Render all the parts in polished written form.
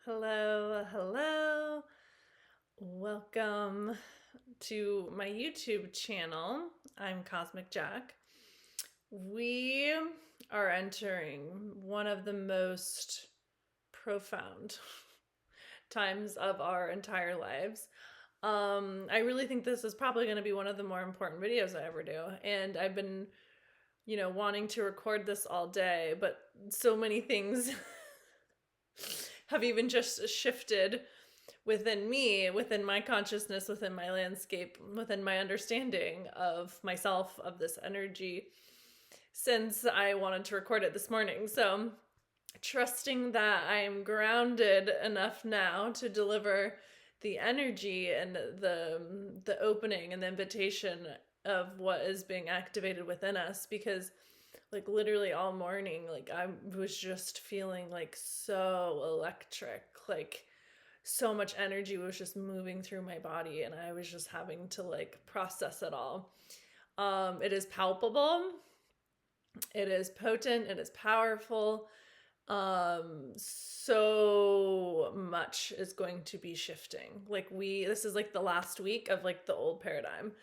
Hello, hello. Welcome to my YouTube channel. I'm Cosmic Jack. We are entering one of the most profound times of our entire lives. I really think this is probably going to be one of the more important videos I ever do. And I've been, wanting to record this all day, but so many things have even just shifted within me, within my consciousness, within my landscape, within my understanding of myself, of this energy, since I wanted to record it this morning. So, trusting that I'm grounded enough now to deliver the energy and the opening and the invitation of what is being activated within us, because like literally all morning, like I was just feeling like so electric, like so much energy was just moving through my body, and I was just having to like process it all. It is palpable, it is potent, it is powerful. So much is going to be shifting. This is like the last week of like the old paradigm.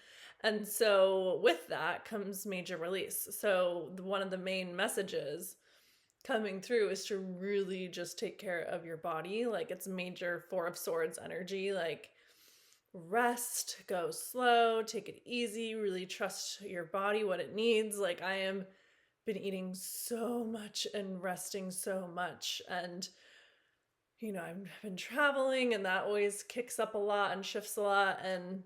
And so with that comes major release. So one of the main messages coming through is to really just take care of your body. Like it's major Four of Swords energy. Like rest, go slow, take it easy, really trust your body, what it needs. Like I am been eating so much and resting so much, and I've been traveling, and that always kicks up a lot and shifts a lot. And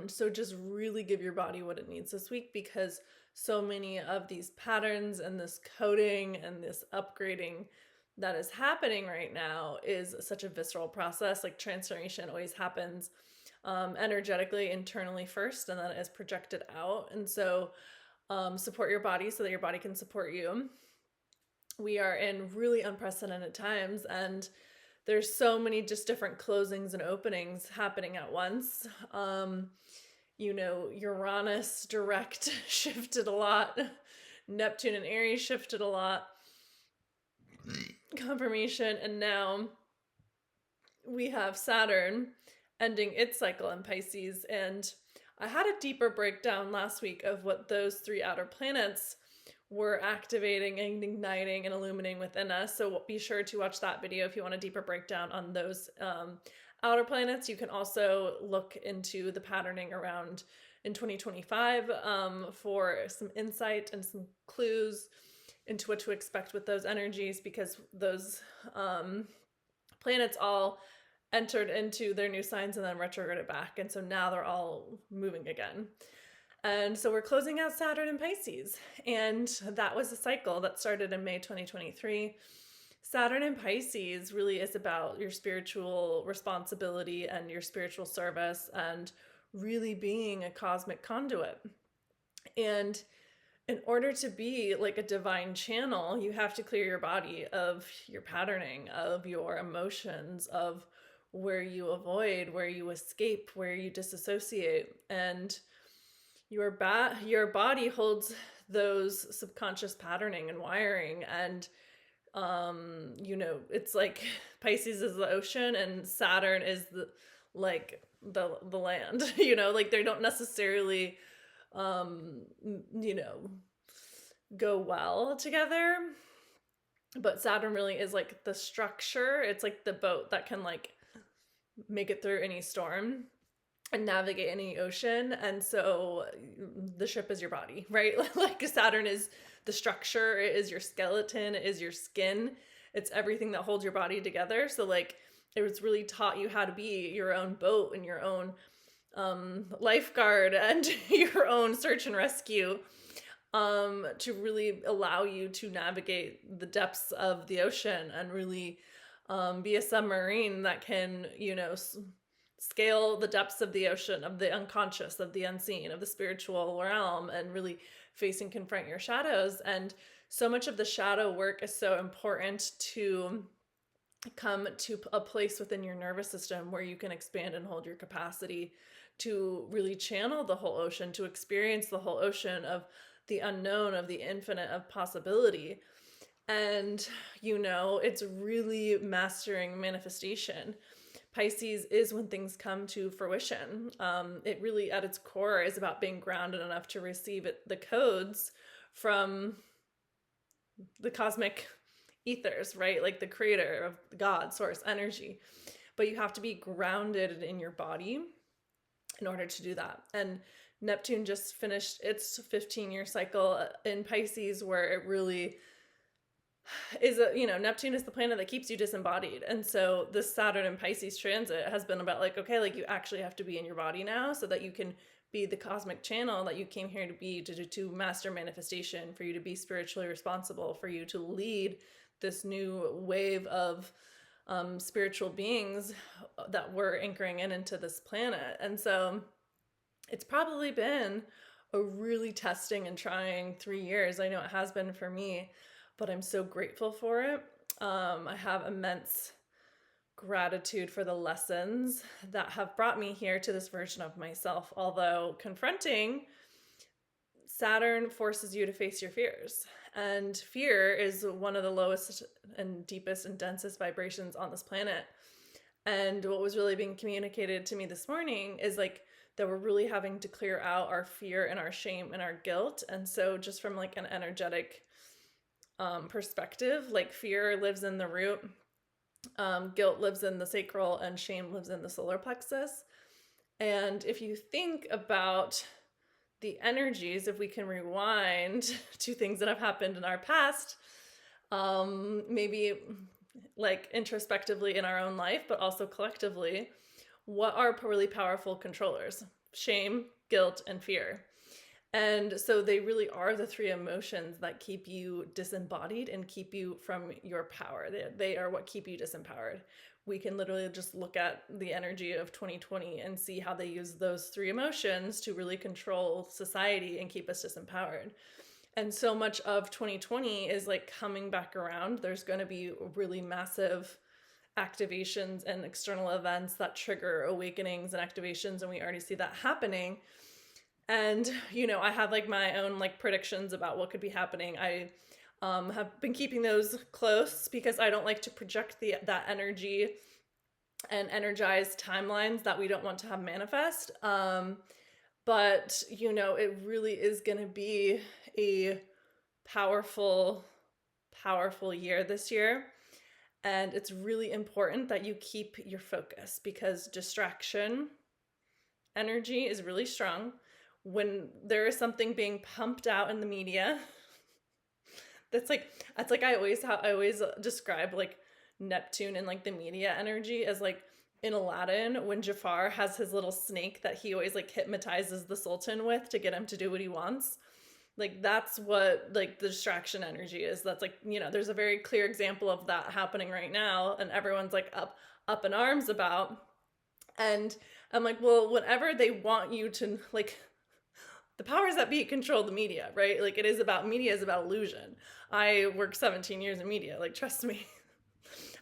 so just really give your body what it needs this week, because so many of these patterns and this coding and this upgrading that is happening right now is such a visceral process. Like transformation always happens energetically, internally first, and then is projected out. And so support your body so that your body can support you. We are in really unprecedented times, and there's so many just different closings and openings happening at once. Uranus direct shifted a lot. Neptune and Aries shifted a lot. Confirmation. And now we have Saturn ending its cycle in Pisces. And I had a deeper breakdown last week of what those three outer planets were activating and igniting and illuminating within us. So be sure to watch that video if you want a deeper breakdown on those outer planets. You can also look into the patterning around in 2025 for some insight and some clues into what to expect with those energies, because those planets all entered into their new signs and then retrograded back. And so now they're all moving again. And so we're closing out Saturn and Pisces. And that was a cycle that started in May 2023. Saturn and Pisces really is about your spiritual responsibility and your spiritual service and really being a cosmic conduit. And in order to be like a divine channel, you have to clear your body of your patterning, of your emotions, of where you avoid, where you escape, where you disassociate. And your body holds those subconscious patterning and wiring. And it's like Pisces is the ocean and Saturn is the land. Like they don't necessarily go well together. But Saturn really is like the structure. It's like the boat that can like make it through any storm and navigate any ocean. And so the ship is your body, right? Like Saturn is the structure, it is your skeleton, it is your skin, it's everything that holds your body together. So like it was really taught you how to be your own boat and your own lifeguard and your own search and rescue, to really allow you to navigate the depths of the ocean and really be a submarine that can, scale the depths of the ocean, of the unconscious, of the unseen, of the spiritual realm, and really face and confront your shadows. And so much of the shadow work is so important to come to a place within your nervous system where you can expand and hold your capacity to really channel the whole ocean, to experience the whole ocean of the unknown, of the infinite, of possibility. And, it's really mastering manifestation. Pisces is when things come to fruition. It really, at its core, is about being grounded enough to receive the codes from the cosmic ethers, right? Like the creator of God, source, energy. But you have to be grounded in your body in order to do that. And Neptune just finished its 15-year cycle in Pisces, where it really is Neptune is the planet that keeps you disembodied. And so this Saturn and Pisces transit has been about like, okay, like you actually have to be in your body now so that you can be the cosmic channel that you came here to be, to master manifestation, for you to be spiritually responsible, for you to lead this new wave of spiritual beings that we're anchoring into this planet. And so it's probably been a really testing and trying 3 years. I know it has been for me, but I'm so grateful for it. I have immense gratitude for the lessons that have brought me here to this version of myself. Although confronting Saturn forces you to face your fears. And fear is one of the lowest and deepest and densest vibrations on this planet. And what was really being communicated to me this morning is like that we're really having to clear out our fear and our shame and our guilt. And so just from like an energetic perspective, like fear lives in the root, guilt lives in the sacral, and shame lives in the solar plexus. And if you think about the energies, if we can rewind to things that have happened in our past, maybe like introspectively in our own life, but also collectively, what are really powerful controllers? Shame, guilt, and fear. And so they really are the three emotions that keep you disembodied and keep you from your power. They are what keep you disempowered. We can literally just look at the energy of 2020 and see how they use those three emotions to really control society and keep us disempowered. And so much of 2020 is like coming back around. There's going to be really massive activations and external events that trigger awakenings and activations, and we already see that happening. And, I have like my own like predictions about what could be happening. I have been keeping those close because I don't like to project that energy and energize timelines that we don't want to have manifest. But, it really is going to be a powerful, powerful year this year. And it's really important that you keep your focus, because distraction energy is really strong. When there is something being pumped out in the media, that's like I always describe like Neptune and like the media energy as like in Aladdin, when Jafar has his little snake that he always like hypnotizes the Sultan with to get him to do what he wants. Like that's what like the distraction energy is. That's like, there's a very clear example of that happening right now, and everyone's like up in arms about. And I'm like, well, whenever they want you to like, the powers that be control the media, right? Like media is about illusion. I worked 17 years in media, like trust me.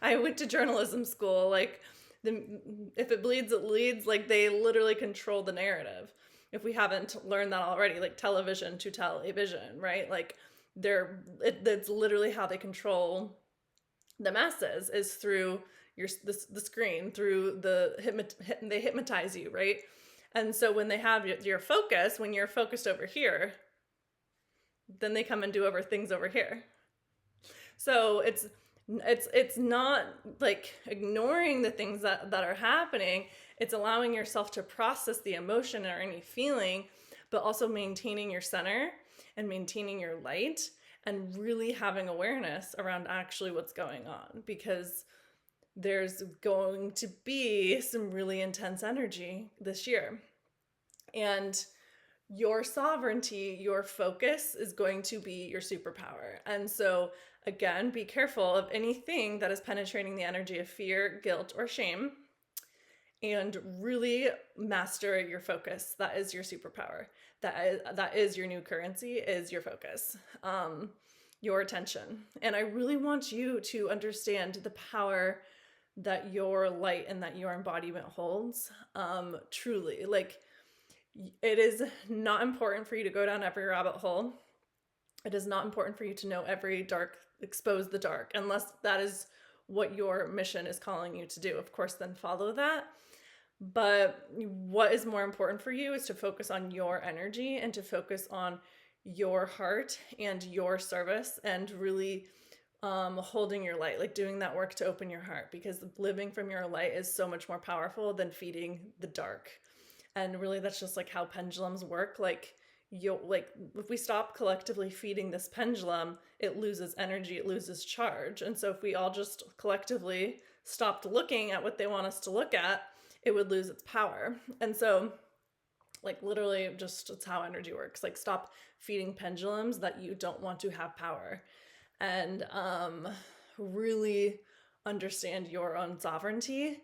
I went to journalism school. Like if it bleeds, it leads. Like they literally control the narrative. If we haven't learned that already, like television to tell a vision, right? Like it's literally how they control the masses, is through the screen, through they hypnotize you, right? And so when they have your focus, when you're focused over here, then they come and do things over here. So it's not like ignoring the things that are happening. It's allowing yourself to process the emotion or any feeling, but also maintaining your center and maintaining your light and really having awareness around actually what's going on, because there's going to be some really intense energy this year. And your sovereignty, your focus is going to be your superpower. And so, again, be careful of anything that is penetrating the energy of fear, guilt, or shame, and really master your focus. That is your superpower. That is your new currency, is your focus. Your attention. And I really want you to understand the power that your light and that your embodiment holds. Truly, like, it is not important for you to go down every rabbit hole. It is not important for you to know every dark expose the dark, unless that is what your mission is calling you to do. Of course, then follow that. But what is more important for you is to focus on your energy and to focus on your heart and your service, and really holding your light, like doing that work to open your heart, because living from your light is so much more powerful than feeding the dark. And really, that's just like how pendulums work. Like, if we stop collectively feeding this pendulum, it loses energy, it loses charge. And so if we all just collectively stopped looking at what they want us to look at, it would lose its power. And so, like, literally, just, it's how energy works. Like, stop feeding pendulums that you don't want to have power, and really understand your own sovereignty,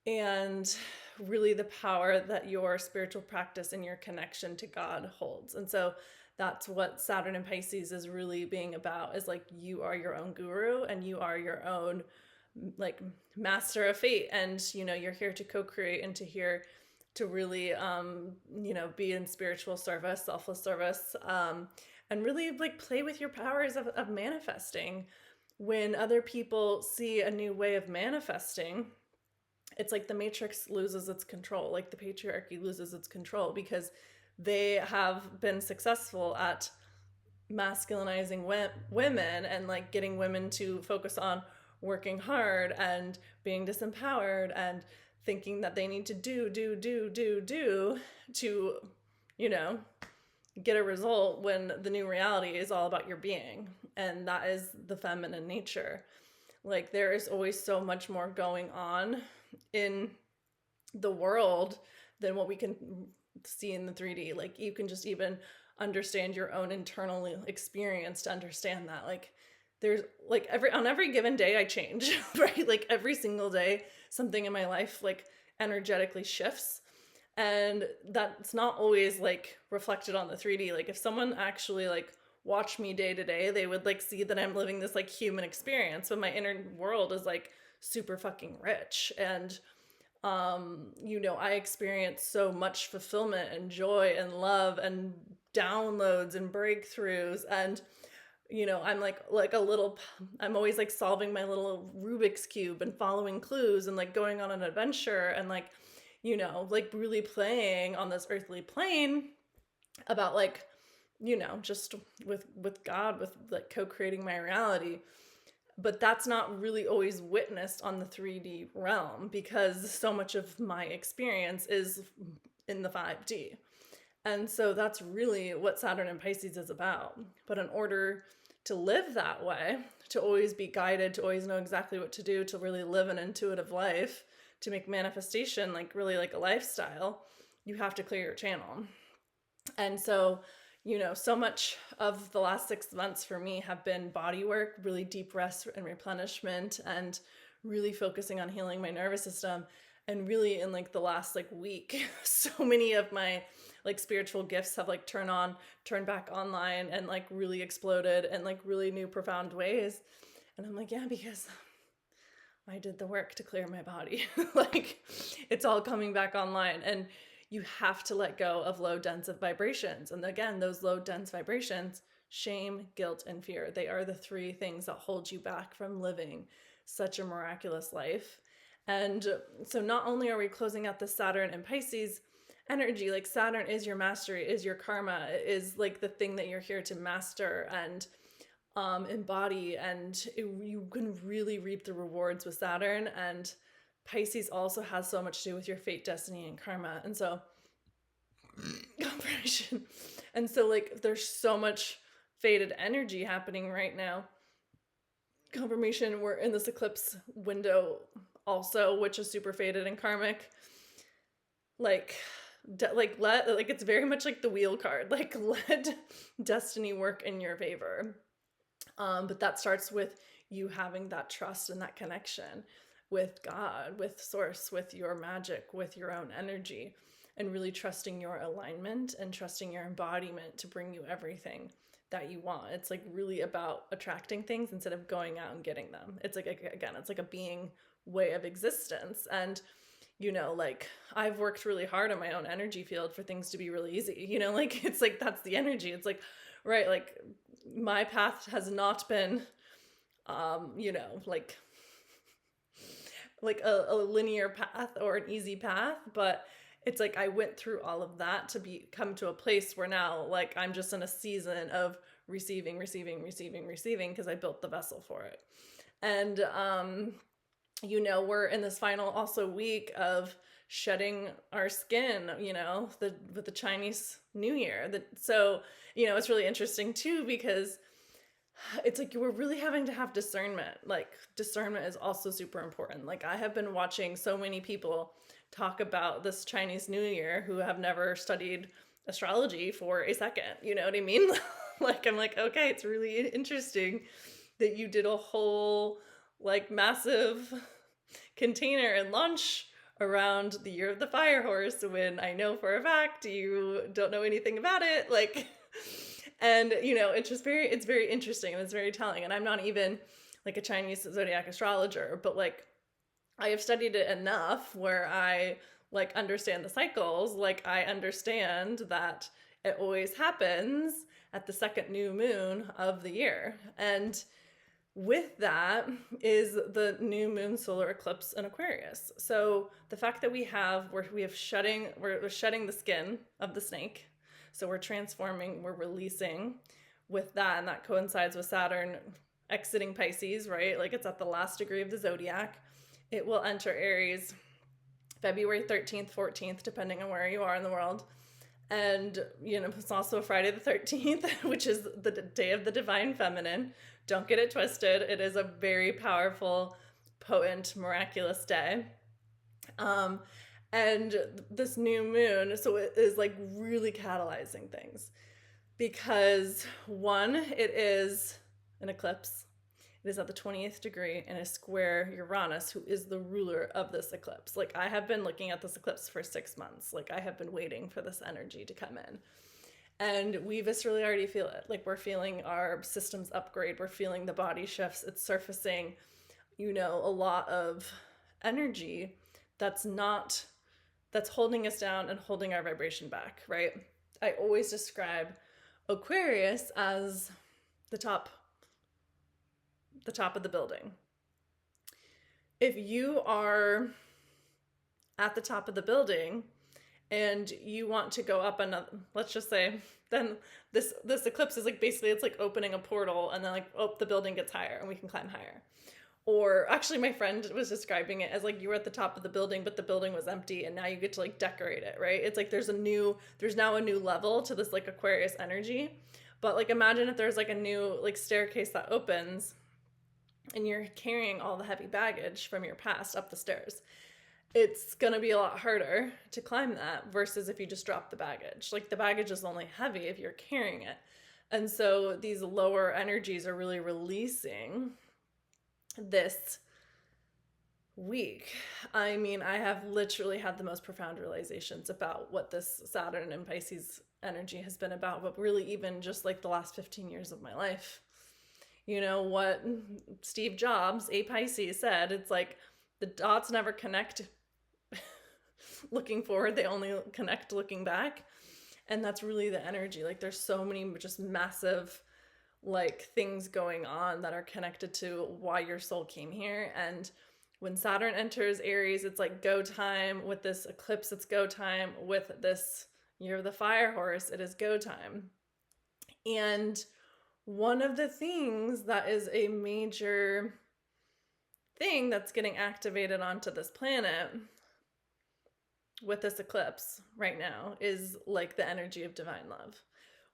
and really the power that your spiritual practice and your connection to God holds. And so that's what Saturn and Pisces is really being about, is like, you are your own guru, and you are your own like master of fate, and you're here to co-create, and to really be in spiritual service, selfless service, and really like play with your powers of manifesting. When other people see a new way of manifesting, it's like the matrix loses its control, like the patriarchy loses its control, because they have been successful at masculinizing women, and like getting women to focus on working hard and being disempowered, and thinking that they need to do to get a result, when the new reality is all about your being. And that is the feminine nature. Like, there is always so much more going on in the world than what we can see in the 3D. Like, you can just even understand your own internal experience to understand that. Like, there's like on every given day I change, right? Like, every single day something in my life like energetically shifts, and that's not always like reflected on the 3D. Like, if someone actually like watched me day to day, they would like see that I'm living this like human experience, but my inner world is like super fucking rich. And I experience so much fulfillment and joy and love and downloads and breakthroughs. And I'm always like solving my little Rubik's Cube and following clues, and like going on an adventure, and like really playing on this earthly plane about like, just with God, with like co-creating my reality. But that's not really always witnessed on the 3D realm, because so much of my experience is in the 5D. And so that's really what Saturn and Pisces is about. But in order to live that way, to always be guided, to always know exactly what to do, to really live an intuitive life, to make manifestation like really like a lifestyle, you have to clear your channel. And so, so much of the last 6 months for me have been body work, really deep rest and replenishment, and really focusing on healing my nervous system. And really in like the last like week, so many of my like spiritual gifts have like turned back online, and like really exploded in like really new profound ways. And I'm like, yeah, because I did the work to clear my body. Like, it's all coming back online. And you have to let go of low dense vibrations. And again, those low dense vibrations, shame, guilt, and fear, they are the 3 things that hold you back from living such a miraculous life. And so not only are we closing out the Saturn and Pisces energy, like Saturn is your mastery, is your karma, is like the thing that you're here to master and embody, and you can really reap the rewards with Saturn. And Pisces also has so much to do with your fate, destiny, and karma. And so confirmation. And so like there's so much fated energy happening right now. Confirmation, we're in this eclipse window also, which is super fated and karmic. It's very much like the wheel card, like let destiny work in your favor. But that starts with you having that trust and that connection with God, with source, with your magic, with your own energy, and really trusting your alignment and trusting your embodiment to bring you everything that you want. It's like really about attracting things instead of going out and getting them. It's like, again, it's like a being way of existence. And like I've worked really hard on my own energy field for things to be really easy, like it's like, that's the energy. It's like, right, like my path has not been you know, like a linear path or an easy path, but it's like I went through all of that to come to a place where now like I'm just in a season of receiving, receiving, receiving, receiving, because I built the vessel for it. And you know, we're in this final also week of shedding our skin, you know, with the Chinese New Year. So, you know, it's really interesting too, because it's like we're really having to have discernment. Like discernment is also super important. Like I have been watching so many people talk about this Chinese New Year who have never studied astrology for a second. You know what I mean? Like I'm like, okay, it's really interesting that you did a whole like massive container and launch around the year of the fire horse when I know for a fact you don't know anything about it. Like and you know, it's very interesting and it's very telling. And I'm not even like a Chinese zodiac astrologer, but like I have studied it enough where I like understand the cycles. Like I understand that it always happens at the second new moon of the year. And with that is the new moon solar eclipse in Aquarius. So the fact that we're shedding the skin of the snake. So we're transforming, we're releasing with that, and that coincides with Saturn exiting Pisces, right? Like it's at the last degree of the zodiac. It will enter Aries February 13th, 14th, depending on where you are in the world. And, you know, it's also Friday the 13th, which is the day of the divine feminine. Don't get it twisted. It is a very powerful, potent, miraculous day. And this new moon, so it is like really catalyzing things because one, it is an eclipse. It is at the 20th degree and a square Uranus, who is the ruler of this eclipse. Like I have been looking at this eclipse for 6 months. Like I have been waiting for this energy to come in. And we viscerally already feel it. Like we're feeling our systems upgrade. We're feeling the body shifts. It's surfacing, you know, a lot of energy that's holding us down and holding our vibration back, right? I always describe Aquarius as the top of the building. If you are at the top of the building and you want to go up another, let's just say, then this eclipse is like basically it's like opening a portal and then like, oh, the building gets higher and we can climb higher. Or actually my friend was describing it as like you were at the top of the building, but the building was empty and now you get to like decorate it, right? It's like there's now a new level to this like Aquarius energy. But like imagine if there's like a new like staircase that opens and you're carrying all the heavy baggage from your past up the stairs. It's going to be a lot harder to climb that versus if you just drop the baggage. Like the baggage is only heavy if you're carrying it. And so these lower energies are really releasing this week. I mean, I have literally had the most profound realizations about what this Saturn and Pisces energy has been about, but really even just like the last 15 years of my life. You know what Steve Jobs, a Pisces, said, it's like the dots never connect looking forward, they only connect looking back. And that's really the energy. Like there's so many just massive like things going on that are connected to why your soul came here. And when Saturn enters Aries, it's like go time. With this eclipse, it's go time. With this year of the fire horse, it is go time. And one of the things that is a major thing that's getting activated onto this planet with this eclipse right now is like the energy of divine love,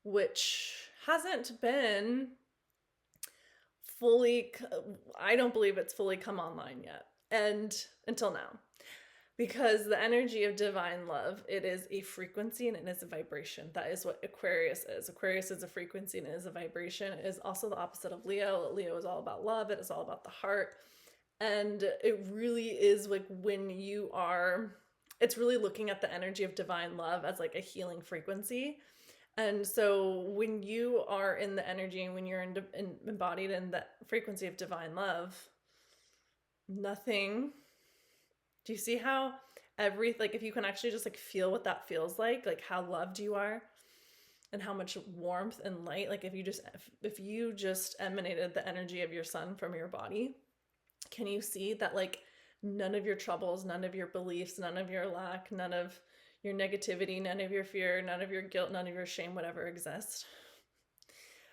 which hasn't been fully, I don't believe it's fully come online yet, and until now, because the energy of divine love, it is a frequency and it is a vibration. That is what Aquarius is. Aquarius is a frequency and it is a vibration. It is also the opposite of Leo. Leo is all about love. It is all about the heart. And it really is like when you are, it's really looking at the energy of divine love as like a healing frequency. And so when you are in the energy and when you're embodied in the frequency of divine love, nothing, do you see how like if you can actually just like feel what that feels like how loved you are, and how much warmth and light, like if you just emanated the energy of your sun from your body, can you see that like none of your troubles, none of your beliefs, none of your lack, none of your negativity, none of your fear, none of your guilt, none of your shame would ever exist?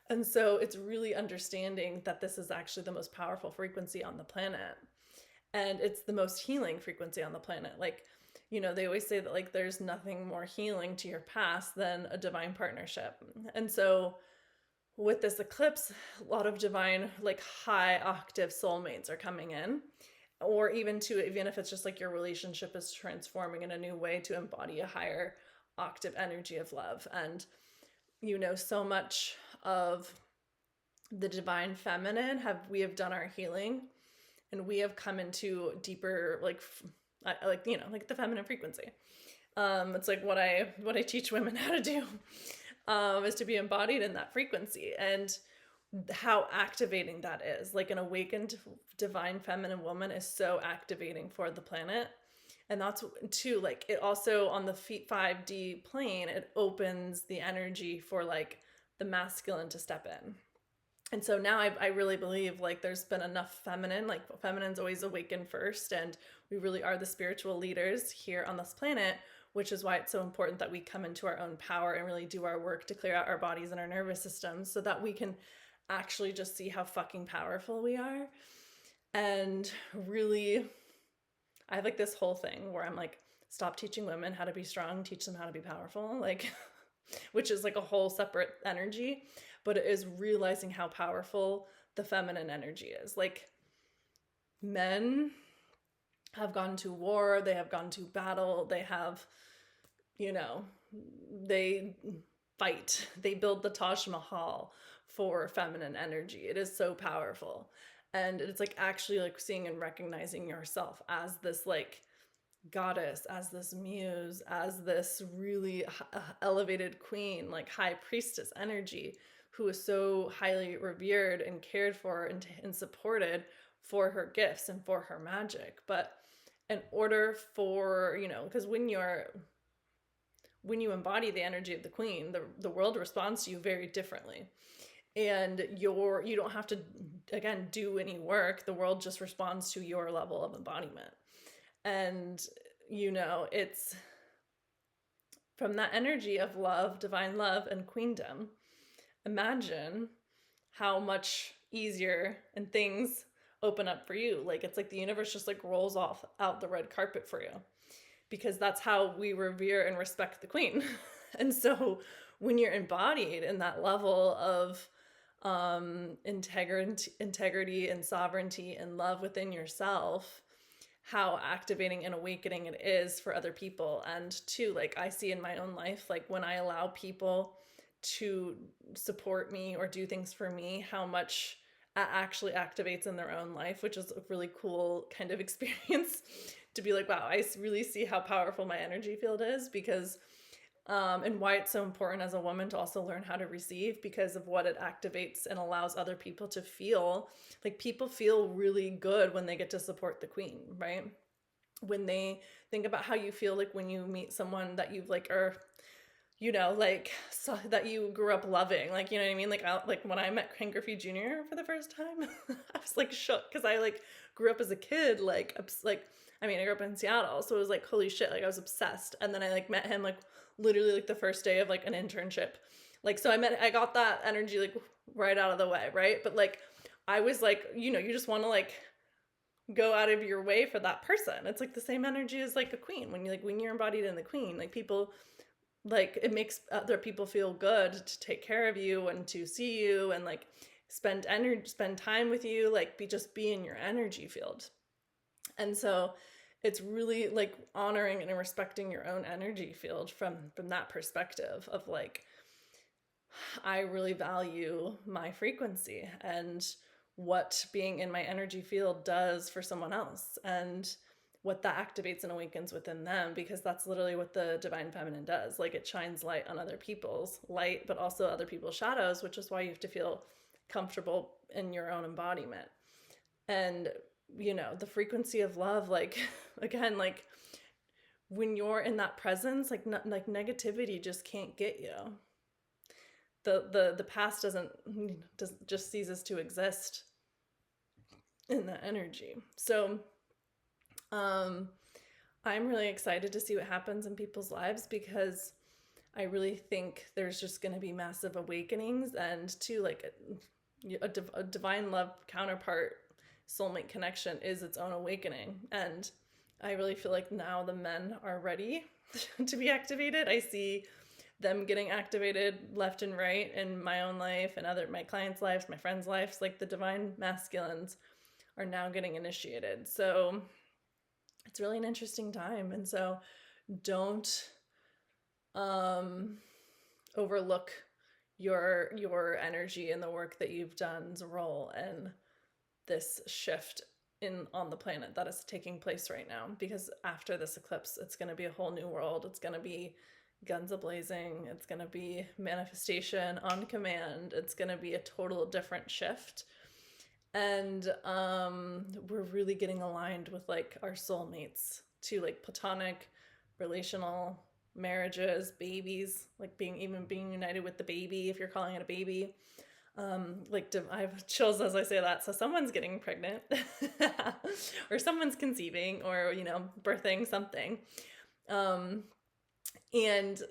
And so it's really understanding that this is actually the most powerful frequency on the planet. And it's the most healing frequency on the planet. Like, you know, they always say that like there's nothing more healing to your past than a divine partnership. And so with this eclipse, a lot of divine, like high octave soulmates are coming in, or even if it's just like your relationship is transforming in a new way to embody a higher octave energy of love. And, you know, so much of the divine feminine we have done our healing, and we have come into deeper, like you know, like the feminine frequency. It's like what I teach women how to do, is to be embodied in that frequency, and how activating that is. Like an awakened divine feminine woman is so activating for the planet. And that's too, like it also on the 5D plane, it opens the energy for like the masculine to step in. And so now I really believe like there's been enough feminine, like feminine's always awakened first, and we really are the spiritual leaders here on this planet, which is why it's so important that we come into our own power and really do our work to clear out our bodies and our nervous systems so that we can actually just see how fucking powerful we are. And really, I have like this whole thing where I'm like, stop teaching women how to be strong, teach them how to be powerful, like, which is like a whole separate energy, but it is realizing how powerful the feminine energy is. Like, men have gone to war, they have gone to battle, they have, you know, they fight, they build the Taj Mahal for feminine energy. It is so powerful. And it's like actually like seeing and recognizing yourself as this like goddess, as this muse, as this really elevated queen, like high priestess energy, who is so highly revered and cared for and supported for her gifts and for her magic. But in order for, you know, because when you embody the energy of the queen, the world responds to you very differently. And you don't have to, again, do any work. The world just responds to your level of embodiment. And, you know, it's from that energy of love, divine love, and queendom. Imagine how much easier and things open up for you. Like, it's like the universe just like rolls out the red carpet for you, because that's how we revere and respect the queen. And so when you're embodied in that level of integrity and sovereignty and love within yourself, how activating and awakening it is for other people. And too, like I see in my own life, like when I allow people to support me or do things for me, how much it actually activates in their own life, which is a really cool kind of experience to be like, wow, I really see how powerful my energy field is, because and why it's so important as a woman to also learn how to receive, because of what it activates and allows other people to feel. Like, people feel really good when they get to support the queen, right? When they think about how you feel like when you meet someone that you've like, or you know, like so that you grew up loving, like, you know what I mean? Like when I met Ken Griffey Jr. for the first time, I was like shook, because I like grew up as a kid, like I mean, I grew up in Seattle, so it was like, holy shit, like I was obsessed. And then I like met him like literally like the first day of like an internship. Like, so I got that energy like right out of the way, right? But like, I was like, you know, you just want to like go out of your way for that person. It's like the same energy as like a queen. When you're embodied in the queen, like people, like it makes other people feel good to take care of you and to see you and like spend time with you, like be in your energy field. And so it's really like honoring and respecting your own energy field from that perspective of like, I really value my frequency and what being in my energy field does for someone else, and what that activates and awakens within them, because that's literally what the divine feminine does. Like, it shines light on other people's light, but also other people's shadows, which is why you have to feel comfortable in your own embodiment. And, you know, the frequency of love, like, again, like when you're in that presence, like negativity just can't get you. the past doesn't just ceases to exist in that energy. So I'm really excited to see what happens in people's lives, because I really think there's just going to be massive awakenings, and too, like a divine love counterpart soulmate connection is its own awakening. And I really feel like now the men are ready to be activated. I see them getting activated left and right in my own life and my clients' lives, my friends' lives. Like the divine masculines are now getting initiated. So it's really an interesting time. And so don't overlook your energy and the work that you've done's role in this shift on the planet that is taking place right now. Because after this eclipse, it's going to be a whole new world. It's going to be guns a-blazing. It's going to be manifestation on command. It's going to be a total different shift. And we're really getting aligned with like our soulmates to like platonic, relational, marriages, babies, like being united with the baby, if you're calling it a baby. I have chills as I say that. So someone's getting pregnant or someone's conceiving, or, birthing something. And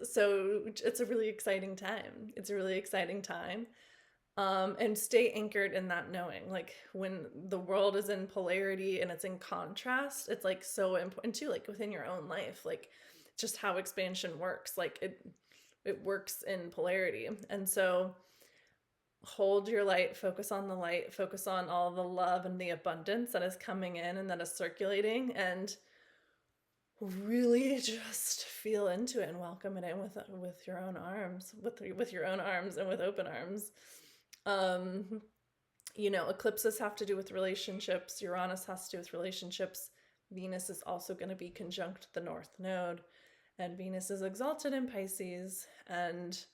so it's a really exciting time. It's a really exciting time. And stay anchored in that knowing, like when the world is in polarity and it's in contrast, it's like so important too, like within your own life, like just how expansion works, like it works in polarity. And so hold your light, focus on the light, focus on all the love and the abundance that is coming in and that is circulating, and really just feel into it and welcome it in with your own arms, with your own arms and with open arms. Eclipses have to do with relationships. Uranus has to do with relationships. Venus is also going to be conjunct the North Node, and Venus is exalted in Pisces, and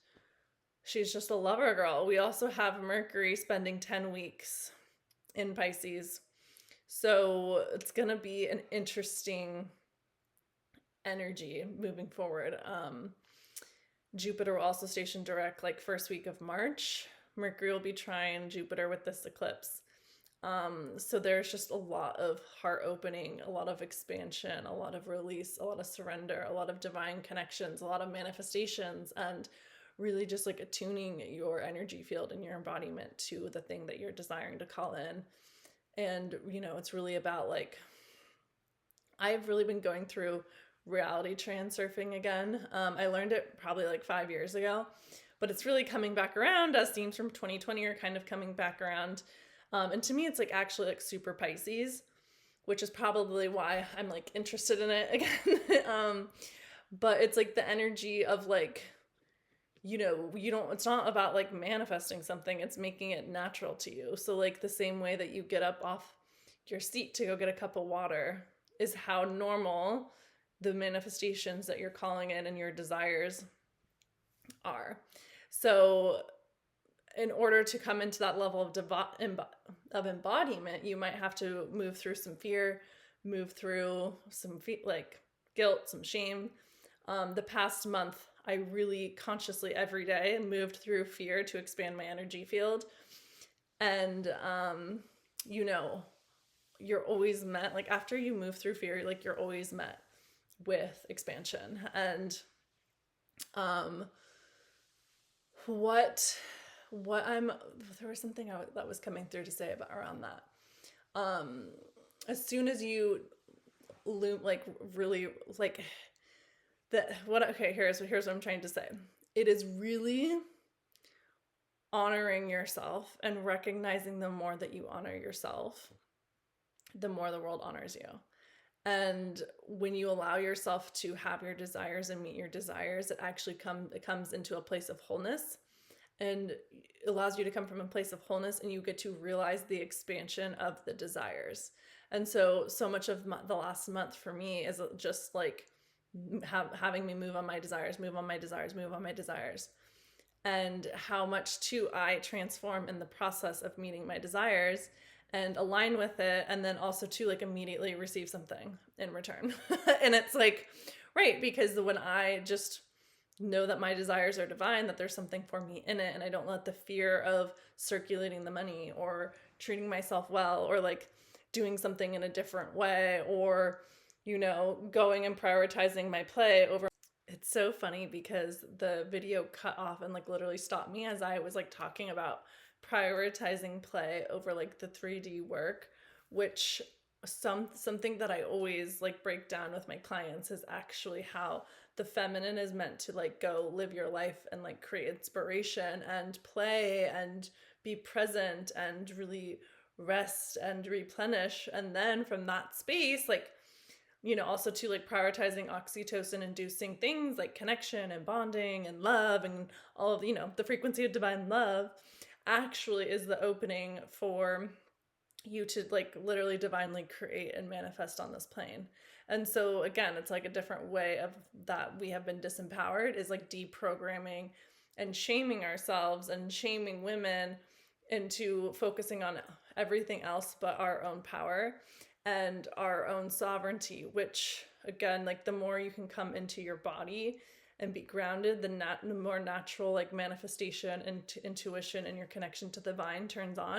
she's just a lover girl. We also have Mercury spending 10 weeks in Pisces. So it's going to be an interesting energy moving forward. Jupiter will also station direct like first week of March. Mercury will be trying Jupiter with this eclipse. So there's just a lot of heart opening, a lot of expansion, a lot of release, a lot of surrender, a lot of divine connections, a lot of manifestations, and really just like attuning your energy field and your embodiment to the thing that you're desiring to call in. And, it's really about like, I've really been going through reality transurfing again. I learned it probably like 5 years ago, but it's really coming back around as themes from 2020 are kind of coming back around. And to me, it's like actually like super Pisces, which is probably why I'm like interested in it again. But it's like the energy of like, it's not about like manifesting something, it's making it natural to you. So like the same way that you get up off your seat to go get a cup of water is how normal the manifestations that you're calling in and your desires are. So in order to come into that level of embodiment, you might have to move through some fear, move through some like guilt, some shame. The past month, I really consciously every day moved through fear to expand my energy field. And, you're always met, like after you move through fear, like you're always met with expansion. And there was something that was coming through to say about around that. As soon as you like really like that, here's what I'm trying to say. It is really honoring yourself and recognizing the more that you honor yourself, the more the world honors you. And when you allow yourself to have your desires and meet your desires, it actually comes into a place of wholeness, and allows you to come from a place of wholeness, and you get to realize the expansion of the desires. And so much of the last month for me is just like having me move on my desires, and how much too I transform in the process of meeting my desires and align with it, and then also to like immediately receive something in return. And it's like, right, because when I just know that my desires are divine, that there's something for me in it, and I don't let the fear of circulating the money or treating myself well or like doing something in a different way or, you know, going and prioritizing my play over. It's so funny because the video cut off and like literally stopped me as I was like talking about prioritizing play over like the 3D work, which something that I always like break down with my clients is actually how the feminine is meant to like go live your life and like create inspiration and play and be present and really rest and replenish. And then from that space, like, you know, also to like prioritizing oxytocin inducing things like connection and bonding and love and all of, you know, the frequency of divine love actually is the opening for you to like literally divinely create and manifest on this plane. And so again, it's like a different way of that we have been disempowered is like deprogramming and shaming ourselves and shaming women into focusing on everything else but our own power and our own sovereignty, which again, like the more you can come into your body and be grounded, the more natural like manifestation and intuition and your connection to the divine turns on.